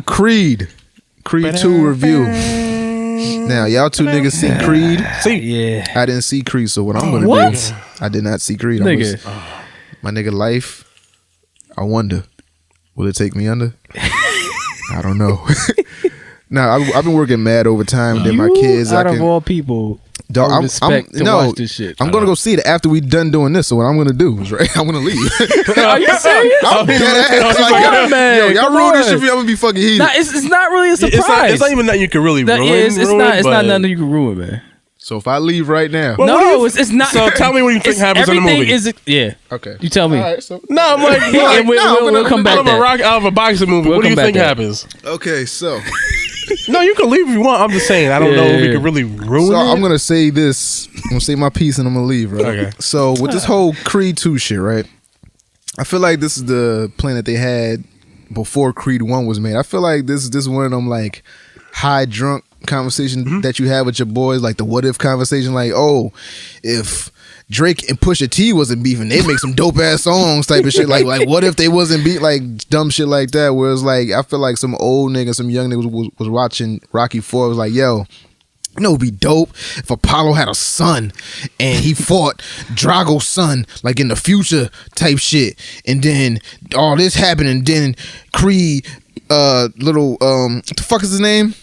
Creed 2 review. Now y'all two niggas see Creed. Yeah. I didn't see Creed, so what I'm gonna do? I did not see Creed. Nigga. My nigga life. I wonder, will it take me under? I don't know. Now I've been working mad overtime. Then my kids, out of all people, dog, I would expect to watch this shit. I'm gonna go see it after we done doing this. So what I'm gonna do is I'm gonna leave. Are you serious? I'm dead ass. Like, man, yo, y'all ruin this shit for me. I'm gonna be fucking heated. Nah, it's not really a surprise. It's not even nothing you can really ruin. It's not nothing you can ruin, man. So if I leave right now, no, it's not. So tell me what you think happens in the movie. Yeah. Okay. You tell me. All right, so No, I'm like, we'll come back. out of a boxing movie. We'll what do you come think back happens? okay, so No, you can leave if you want. I'm just saying. I don't know if you can really ruin it. I'm gonna say this. I'm gonna say my piece and I'm gonna leave. Right. Okay. So with this whole Creed 2 shit, right? I feel like this is the plan that they had before Creed 1 was made. I feel like this is one of them like high drunk conversations that you have with your boys, like the what if conversation, like, oh, if Drake and Pusha T wasn't beefing, they make some dope ass songs type of shit. Like what if they wasn't beat, like dumb shit like that. Where it's like I feel like some old nigga, some young niggas was watching Rocky 4. Was like, yo, you know, it'd be dope if Apollo had a son and he fought Drago's son, like in the future type shit. And then all this happened, and then Creed, what the fuck is his name?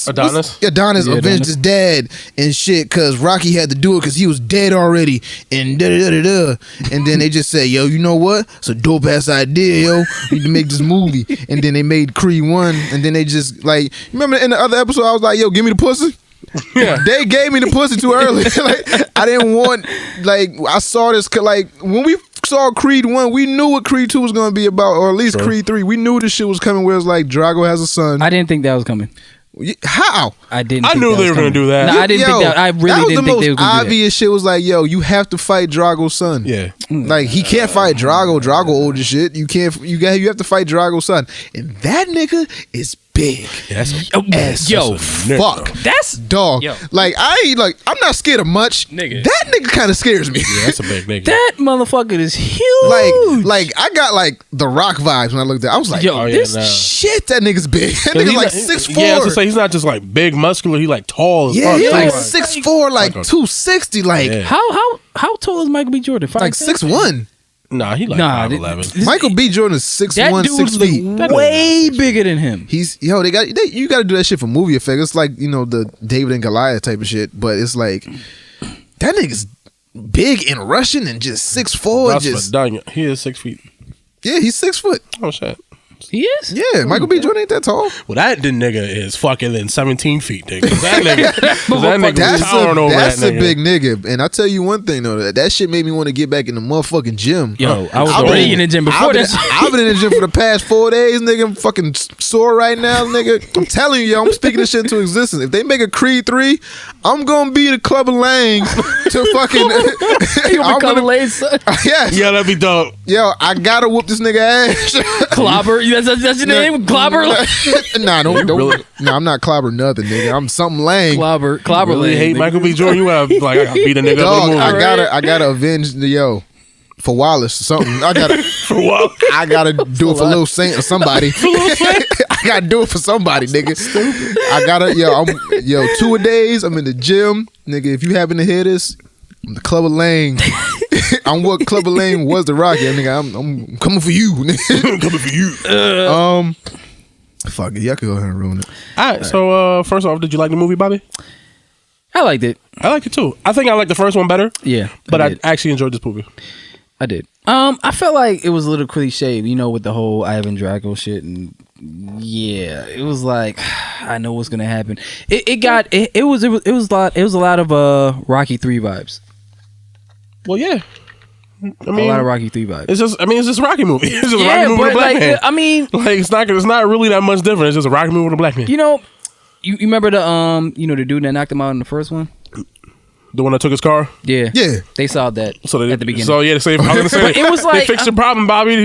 Adonis? Adonis avenged his dad and shit because Rocky had to do it because he was dead already. And da-da-da-da-da. And then they just said, yo, you know what? It's a dope ass idea, yo. We need to make this movie. And then they made Creed 1. And then they just, like, remember in the other episode, I was like, yo, give me the pussy? Yeah. They gave me the pussy too early. Like, I didn't want, like, I saw this, like, when we saw Creed 1, we knew what Creed 2 was going to be about, or at least Creed 3. We knew this shit was coming where it's like Drago has a son. I didn't think that was coming. How? I didn't. I knew they were going to do that. No, I didn't think that. I really didn't think they were going to do that. That was the most obvious shit. Was like, yo, you have to fight Drago's son. Yeah. Like, he can't fight Drago. Drago old as shit. You have to fight Drago's son. And that nigga is big. Yeah, fuck. That's dog. Yo. Like, I'm not scared of much. Nigga. That nigga kind of scares me. Yeah, that's a big nigga. That motherfucker is huge. Like I got like the Rock vibes when I looked at it. I was like, yo, shit, that nigga's big. That nigga's like 6'4". Yeah, I was gonna say, he's not just like big, muscular. He like tall as fuck. Yeah, he's like too. 6'4", like 260. Like, how tall is Michael B. Jordan? Like 6'1". Nah, he like 5'11". Michael B. Jordan is 6'1", 6 feet. Way bigger than him. He's you got to do that shit for movie effect. It's like, you know, the David and Goliath type of shit. But it's like that nigga's big and Russian and just 6'4". Just he is 6 feet. Yeah, he's 6 foot. Oh shit. He is? Yeah, Michael B. Jordan ain't that tall. Well, that nigga is fucking in 17 feet, nigga. That nigga that's towering over that a nigga. big nigga. And I tell you one thing though, that shit made me want to get back in the motherfucking gym. Yo, I was already in the gym before this. I've been in the gym for the past 4 days, nigga. I'm fucking sore right now, nigga. I'm telling you, yo, I'm speaking this shit into existence. If they make a Creed 3, I'm gonna be the Club of Lang to fucking. You gonna become Lang's son? Yes. Yeah, that'd be dope. Yo, I gotta whoop this nigga ass. Clobber? That's your name? Clobber? Nah, don't. Really? Nah, I'm not Clobber nothing, nigga. I'm something Lang. Clobber really Lang. Hate Michael B. Jordan. You have like I gotta beat a nigga Dog, up in the movie. I gotta avenge the for Wallace or something. I gotta for Wallace. I gotta do it for Lil Saint or somebody. I gotta do it for somebody, nigga. Stupid. I gotta 2 a days. I'm in the gym, nigga. If you happen to hear this, I'm the Club of Lang. I'm what Club of Lang was to Rocky. Nigga, I'm coming for you. I'm coming for you. Fuck it. Y'all can go ahead and ruin it. All right. So first off, did you like the movie, Bobby? I liked it. I liked it too. I think I liked the first one better. Yeah, but I actually enjoyed this movie. I did. I felt like it was a little cliche, you know, with the whole Ivan Drago shit, and yeah, it was like I know what's gonna happen. It was a lot of Rocky 3 vibes. Well, yeah. I mean, a lot of Rocky 3 vibes. It's just a Rocky movie. It's just a Rocky movie with a black man. I mean, like it's not really that much different. It's just a Rocky movie with a black man. You know, you remember the the dude that knocked him out in the first one? The one that took his car? Yeah. Yeah. They solved that at the beginning. So, yeah, I was going to say, it was like, they fixed your problem, Bobby.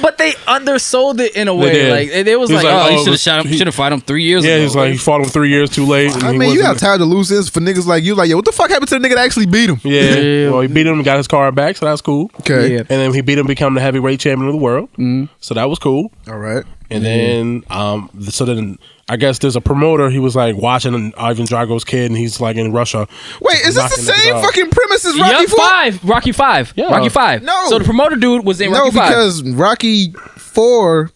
But they undersold it in a way. Like, it was like, you should have fought him 3 years ago. Yeah, he's like, he fought him 3 years too late. I mean, you got tired of losing for niggas like you. Like, yo, what the fuck happened to the nigga that actually beat him? Yeah. Well, he beat him, got his car back, so that's cool. Okay. Yeah. And then he beat him, become the heavyweight champion of the world. So that was cool. All right. And then so then I guess there's a promoter. He was like watching Ivan Drago's kid, and he's like in Russia. Wait, is this the same fucking premise as Rocky Yup, 4? Rocky 5. Yeah. Rocky 5. No. So the promoter dude was in No, Rocky 5. because Rocky 4,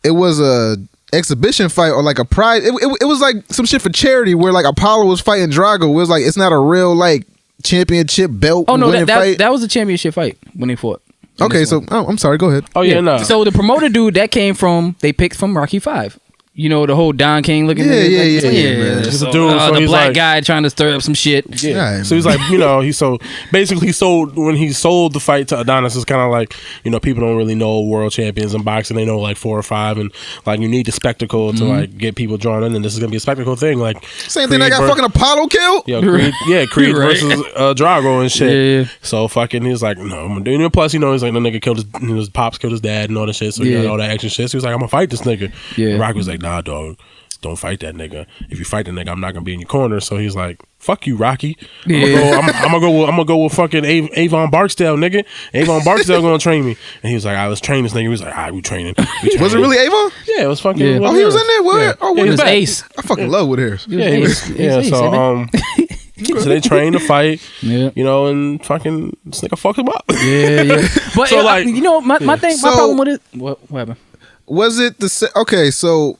it was a exhibition fight or like a prize. It was like some shit for charity where like Apollo was fighting Drago. It was like it's not a real like championship belt. Oh no, winning fight. that was a championship fight when they fought. in Okay, this so one. I'm sorry. Go ahead. Oh yeah, no. So the promoter dude that came from they picked from Rocky 5. You know, the whole Don King looking Yeah, at yeah, man. Just So, a dude, so the he's black like- guy trying to stir up some shit. Yeah. Yeah, So he's like, you know, he sold when he sold the fight to Adonis. It's kind of like, you know, people don't really know world champions in boxing. They know like 4 or 5, and like you need the spectacle to like get people drawn in. And this is gonna be a spectacle thing. Like Same thing that got fucking Apollo killed. Creed Right. versus Drago and shit. Yeah. So fucking, he's like, no, I'm gonna do it. Plus, you know, he's like, the nigga killed his pops, killed his dad, and all that shit. So he Yeah. got all that action shit. So he was like, I'm gonna fight this nigga. Yeah. And Rocky was like, nah, dog. Don't fight that nigga. If you fight that nigga, I'm not gonna be in your corner. So he's like, "Fuck you, Rocky. I'm gonna go with fucking Avon Barksdale, nigga. Avon Barksdale gonna train me." And he was like, "I was training this nigga." He was like, "All right, we training." Was it really Avon? Yeah, it was fucking. Yeah. Oh, he was in there. What? Yeah. Oh, Yeah, what he is was that? back. Ace. I fucking love with hairs. Yeah, he was, yeah. Ace, So so they trained to fight. Yeah. You know, and fucking this nigga fucked him up. Yeah. But So, like- you know, my thing, So- my problem with it. What happened? Was it okay? So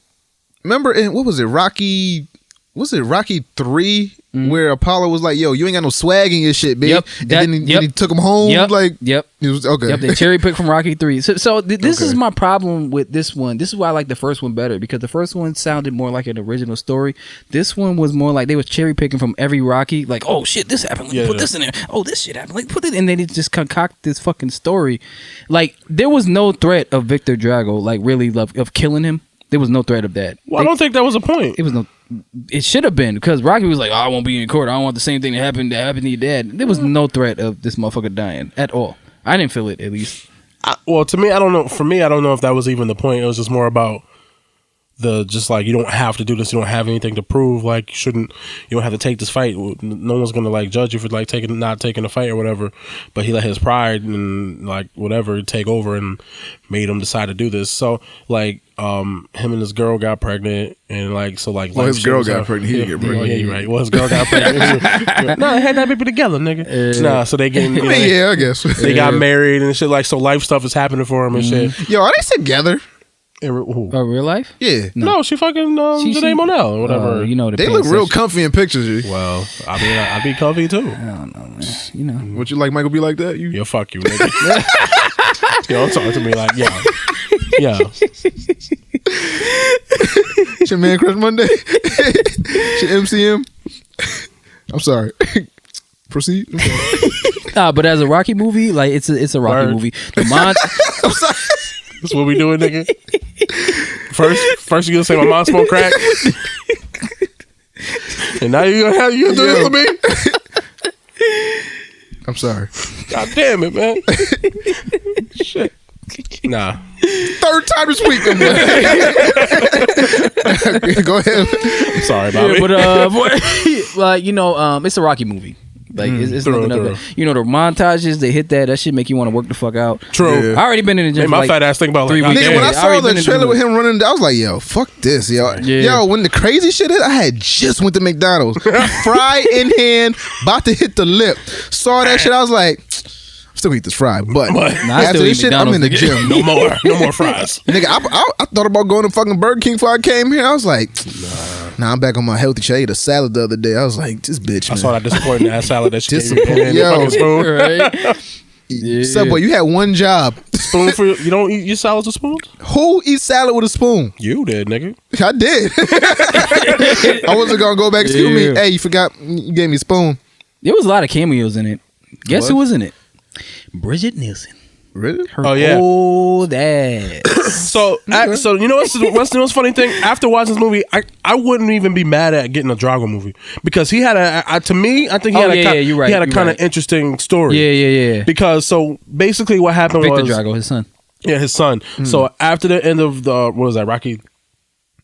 remember in what was it? Rocky? Was it Rocky 3 where Apollo was like, "Yo, you ain't got no swag in your shit, bitch." Yep, And that- then he, yep. he took him home. Like, Yep. it was okay. Yep, they cherry picked from Rocky 3. So this Okay. is my problem with this one. This is why I like the first one better, because the first one sounded more like an original story. This one was more like they was cherry picking from every Rocky. Like, oh shit, this happened. Let me Yeah. put this in there. Oh, this shit happened. Like, put it, and then it just concoct this fucking story. Like, there was no threat of Victor Drago, like really of killing him. There was no threat of that. Well, I don't think that was a point. It was no. It should have been, because Rocky was like, "Oh, I won't be in court. I don't want the same thing that happened to your dad." There was no threat of this motherfucker dying at all. I didn't feel it, at least. Well, to me, I don't know. For me, I don't know if that was even the point. It was just more about just like, you don't have to do this. You don't have anything to prove. Like, you don't have to take this fight. No one's gonna like judge you for like not taking the fight or whatever. But he let his pride and like whatever take over and made him decide to do this. So like, him and his girl got pregnant, and like, so like, Well, his life girl was got up. pregnant. He didn't get pregnant. Yeah, you're right. Well, his girl got pregnant. No, they had that baby together, nigga. Nah, so they getting. You know, yeah, I guess. they got married and shit. Like, so life stuff is happening for him and shit. Yo, are they together? Who? Real life? Yeah, No, she fucking Janae Monell or whatever. You know, the they pain look real section. comfy in pictures. G. Well, I mean, I'd be comfy too. I don't know, man. You know. Would you like Michael B like that? You? Yeah, fuck you, nigga. You don't talk to me like, yeah. It's your man, Chris Monday. It's your MCM. I'm sorry. Proceed. I'm sorry. But as a Rocky movie, like it's a Rocky Word. movie. The I'm sorry. That's what we doing, nigga. First you gonna say my mom smoke crack, and now you gonna do this to me? I'm sorry. God damn it, man. Shit. Nah. Third time this week. Go ahead. I'm sorry, Bobby. like you know, it's a Rocky movie. Like it's Thorough, nothing thorough. other. You know, the montages they hit that shit make you want to work the fuck out. True. Yeah. I already been in the gym. Hey, for my like fat ass think about 3 like, weeks. Nigga, when I I saw already the been in trailer the with him running, I was like, yo, fuck this, yo. Yeah. Yo, when the crazy shit is, I had just went to McDonald's. Fry in hand, about to hit the lip. Saw that shit, I was like, I'm still gonna eat this fry. But Nah, I after still this eat shit, I'm in the McDonald's, gym. no more fries. Nigga, I thought about going to fucking Burger King before I came here. I was like, nah, I'm back on my healthy shit. I ate a salad the other day. I was like, this bitch, I man. saw that disappointing ass salad that she gave me. Disappointing. Yo. Fucking spoon. right? Yeah. Subway, you had one job. Spoon for you don't eat your salads with spoons? Who eats salad with a spoon? You did, nigga. I did. I wasn't gonna go back. Excuse me. Hey, you forgot you gave me a spoon. There was a lot of cameos in it. Guess What? who was in it? Bridget Nielsen. Really? Her Oh, yeah. old ass. So you know what's the most funny thing? After watching this movie, I wouldn't even be mad at getting a Drago movie because he had to me, I think he Oh, had yeah, you're right, he had a you're kind of right. interesting story. Yeah. Because so basically what happened Victor was Drago, his son. yeah, his son. So after the end of the what was that, Rocky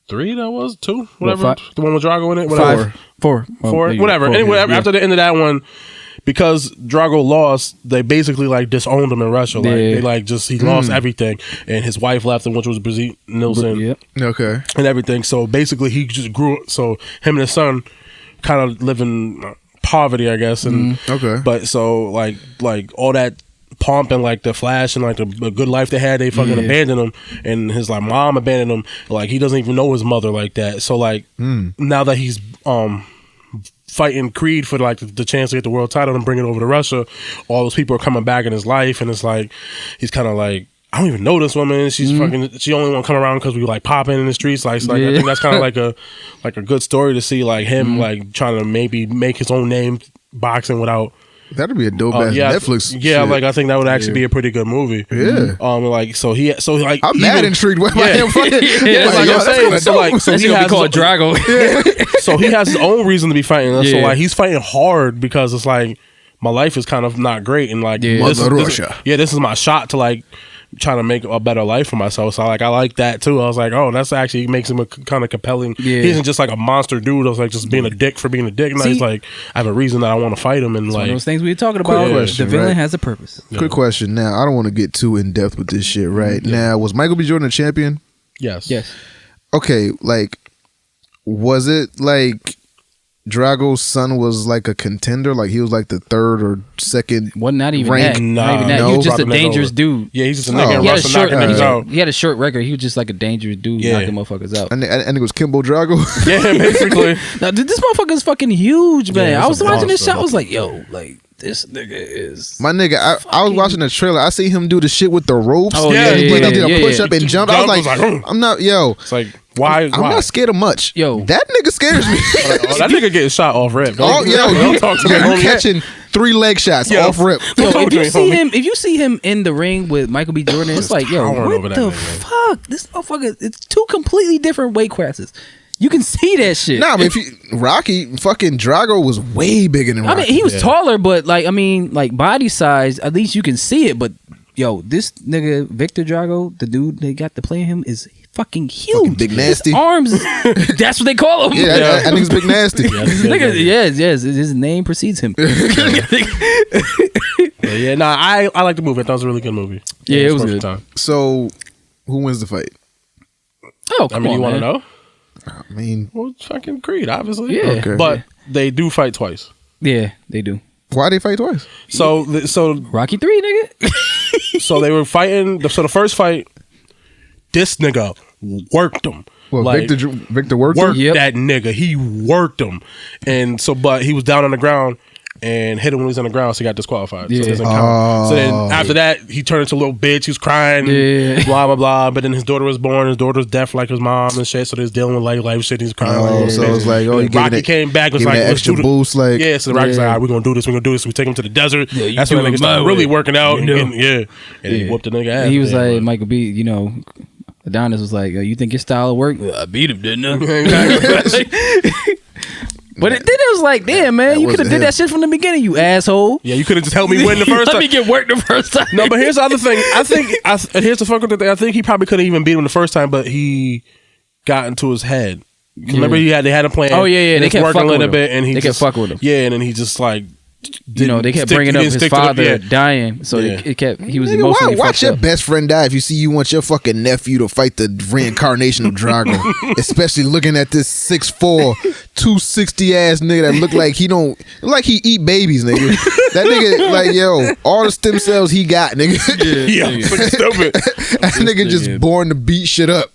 3? That was 2, whatever. What, The one with Drago in it, whatever. Four. Four, Well, maybe whatever. four, Anyway, yeah. after the end of that one, because Drago lost, they basically like disowned him in Russia. Like they like just he lost everything, and his wife left him, which was Brigitte Nielsen, Yep. Okay. and everything. So basically, he just grew. So him and his son kind of live in poverty, I guess. And Okay. but so like all that pomp and like the flash and like the good life they had, they fucking abandoned him, and his like mom abandoned him. Like he doesn't even know his mother like that. So like now that he's fighting Creed for like the chance to get the world title and bring it over to Russia, all those people are coming back in his life, and it's like he's kind of like, I don't even know this woman. She's fucking. She only want to come around because we like popping in the streets. Like, I think that's kind of like a good story to see, like him like trying to maybe make his own name boxing without. That'd be a dope ass Netflix. Yeah, shit. like I think that would actually be a pretty good movie. Yeah. Like so like I'm mad intrigued by him fighting. Yeah, like I'm saying, so like so That's he gonna be has called Drago. so he has his own reason to be fighting. So Yeah. like he's fighting hard because it's like my life is kind of not great, and like Mother Russia. this is my shot to like trying to make a better life for myself. So like I like that too. I was like, oh, that's actually makes him a kind of compelling. Yeah. He isn't just like a monster dude. I was like just being a dick for being a dick. And See, he's like, I have a reason that I want to fight him. And One of like those things we were talking about. question, The villain right? has a purpose. Quick question. Now, I don't want to get too in depth with this shit. Right now, was Michael B. Jordan a champion? yes. Okay, like, was it like Drago's son was like a contender? Like he was like the third or second? Well, not even Rank. that. Nah, Not even that. no. He was just a Dropping that dangerous over. dude. Yeah, he's just a Oh. nigga in He had, a Russia short, knocking niggas out. he had a short record. He was just like a dangerous dude Yeah. knocking motherfuckers out. I think it was Kimbo Drago. Yeah, basically. Now, this motherfucker's fucking huge, man. Yeah, I was he's a watching this monster. shit. I was like, yo, like, this nigga is. My nigga, I was watching the trailer. I see him do the shit with the ropes. Oh, yeah, he yeah, did a yeah, push yeah. up and jump. I was like, I'm not, yo. It's like, why? I'm not scared of much. Yo. That nigga scares me. Oh, that nigga getting shot off rip. Oh, yo, don't talk to me. you homie. catching 3 leg shots Yo. off rip. Yo, Talk if to you me, see homie. him, if you see him in the ring with Michael B. Jordan, it's like, yo, towering over what that the nigga. fuck? This motherfucker, it's two completely different weight classes. You can see that shit. Nah, but if you Rocky fucking Drago was way bigger than Rocky. I mean, he was taller, but like, I mean, like body size, at least you can see it. But yo, this nigga Victor Drago, the dude they got to play him, is fucking huge. Fucking big nasty. His arms, that's what they call him. Yeah, that nigga's big nasty. This nigga, yes, his name precedes him. Yeah, nah, I like the movie. I thought it was a really good movie. Yeah, it was perfect good. time. So, who wins the fight? Oh, I come mean, on, you want to man. know? I mean, Well, it's fucking Creed, obviously. Yeah. Okay. But they do fight twice. Yeah, they do. why they fight twice? So Rocky 3, nigga. so they were fighting. So the first fight, this nigga worked him. Well, Like, Victor worked. worked Yep. that nigga. He worked him, and so but he was down on the ground and hit him when he was on the ground, so he got disqualified. So, it doesn't count. So then after that, he turned into a little bitch. He was crying, Yeah. blah blah blah. But then his daughter was born. His daughter was deaf like his mom and shit. So they're dealing with life shit. He's crying. like a little so bitch. it's like, oh, And you gave Rocky it- came back. Was give it like, that let's extra do the boost, like- yeah. So the Rocky's like, Yeah. all right, we're gonna do this. We're gonna do this. We take him to the desert. Yeah, you That's when do the it nigga my started way. really working out. You know. And he whooped the nigga ass. And he was Yeah, like, but- Michael B. You know, Adonis was like, "You think your style will work?" I beat him, didn't I? But then it was like, damn, man, That you could have wasn't did him. that shit from the beginning, you asshole. yeah, you could have just helped me win the first Let time. me get worked the first time. No, but here's the other thing. I think here's the fucking thing. I think he probably couldn't even beat him the first time, but he got into his head. Remember, they had a plan. Oh, yeah, and they it's kept working fucking a little with him. bit, and he They kept just, fucking with him. Yeah, and then he just like, You know, they kept bringing up his father dying, so Yeah. he was Nigga, emotionally watch fucked your up. best friend die if you see you want your fucking nephew to fight the reincarnation of Drago. Especially looking at this 6'4", 260 ass nigga that look like he don't like he eat babies, nigga. That nigga, like, yo, all the stem cells he got, nigga. Yeah, fucking stupid. That nigga just born to beat shit up.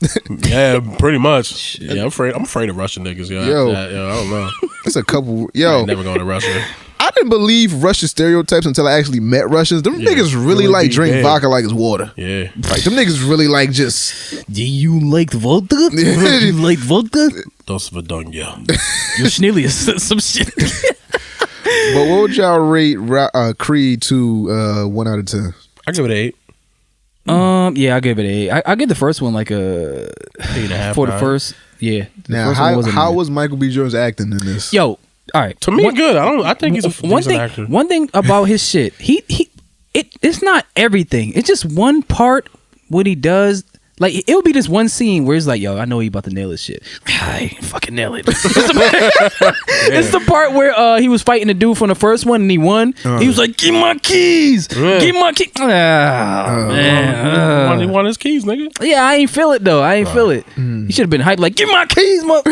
Yeah, pretty much. Yeah, I'm afraid of Russian niggas. Yo, Yo. I don't know. It's a couple. I Yo, ain't never going to Russia. I didn't believe Russian stereotypes until I actually met Russians. Them niggas really like be drink bad. vodka like it's water. Yeah, Like them niggas really like just. Do you like vodka? You like vodka? dos vidonja. You're Schnelius. Some shit. But what would y'all rate Creed to 1 out of 10? I give it 8. Yeah, I give it an 8. I give the first one like a 8.5. for the first. Yeah. The Now, first one wasn't how bad. was Michael B. Jordan's acting in this? Yo, all right. To me, good. I think he's a one decent thing. actor. One thing about his shit, it's not everything. It's just one part what he does. Like it would be this one scene where it's like, yo, I know he about to nail this shit. I ain't fucking nail it. It's the part where he was fighting the dude from the first one and he won. He was like, "Give my keys, give my keys." Man, he won his keys, nigga. yeah, I ain't feel it though. I ain't feel it. He should have been hyped like, "Give my keys, mother."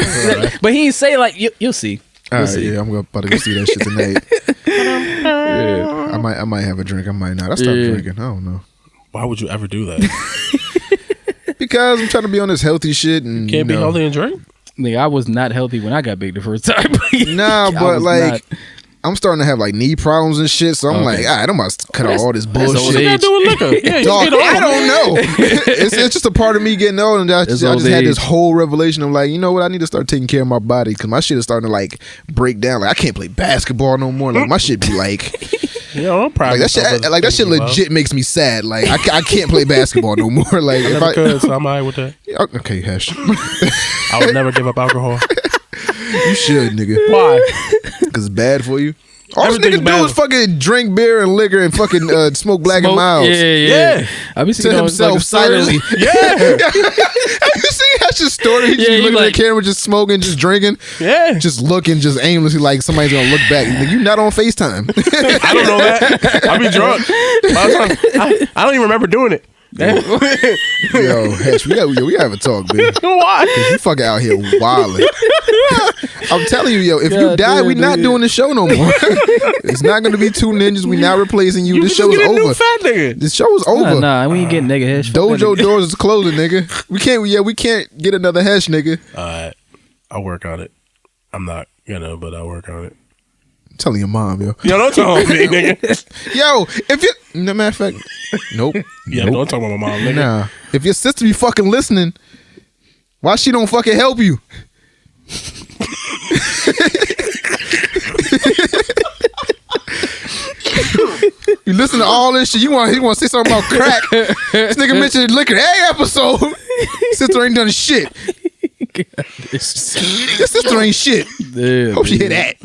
But he ain't say like, "You'll see." All right, yeah, I'm about to go see that shit tonight. Yeah, I might have a drink. I might not. I stopped drinking. I don't know. Why would you ever do that? Because I'm trying to be on this healthy shit and Can't be healthy and drink. Nigga, I was not healthy when I got big the first time. Nah, I but was like not. I'm starting to have like knee problems and shit. So I'm like, all right, I'm about to cut out all this old bullshit. age. What do with liquor? Yeah, Dog, you get I old. don't know. It's just a part of me getting old, and I just old had this age. whole revelation of like, you know what? I need to start taking care of my body because my shit is starting to like break down. Like I can't play basketball no more. Like my shit be like. Yeah, I'm proud. Like that shit, legit makes me sad. Like I can't play basketball no more. Like I if never could, so I'm alright with that. okay, Hesh, I would never give up alcohol. you should, nigga, Why? because it's bad for you. All this Everything's nigga do bad. is fucking drink beer and liquor and fucking smoke Black and Milds. Yeah. I be To seeing himself silently. Yeah, Have you seen Hesh's story? He just Yeah, he looking at like- the camera, just smoking, just drinking, yeah. just looking, just aimlessly like somebody's gonna look back. Like, you not on FaceTime. I don't know that. I be drunk. I don't even remember doing it. Yo, Hesh, we gotta have a talk, baby. Why? You fucking out here wilding. I'm telling you, yo, if you God die, damn, we not dude. doing the show no more. It's not gonna be two ninjas. We not replacing you. This just show is get a new over. fat nigga. This show is over. Nah, we ain't getting nigga Hesh. Fuck that Dojo nigga. doors is closing, nigga. We can't get another Hesh, nigga. I'll work on it. I'm not gonna, but I'll work on it. I'm telling your mom, yo. Yo, don't talk about me, nigga. Yo, if you, no matter of fact, nope. Yeah, Nope. don't talk about my mom, nigga. Nah. If your sister be fucking listening, why she don't fucking help you? You listen to all this shit. You want to say something about crack? This nigga mentioned liquor every episode. Sister ain't done shit. Your sister ain't shit. Damn, Hope she hear dude. that.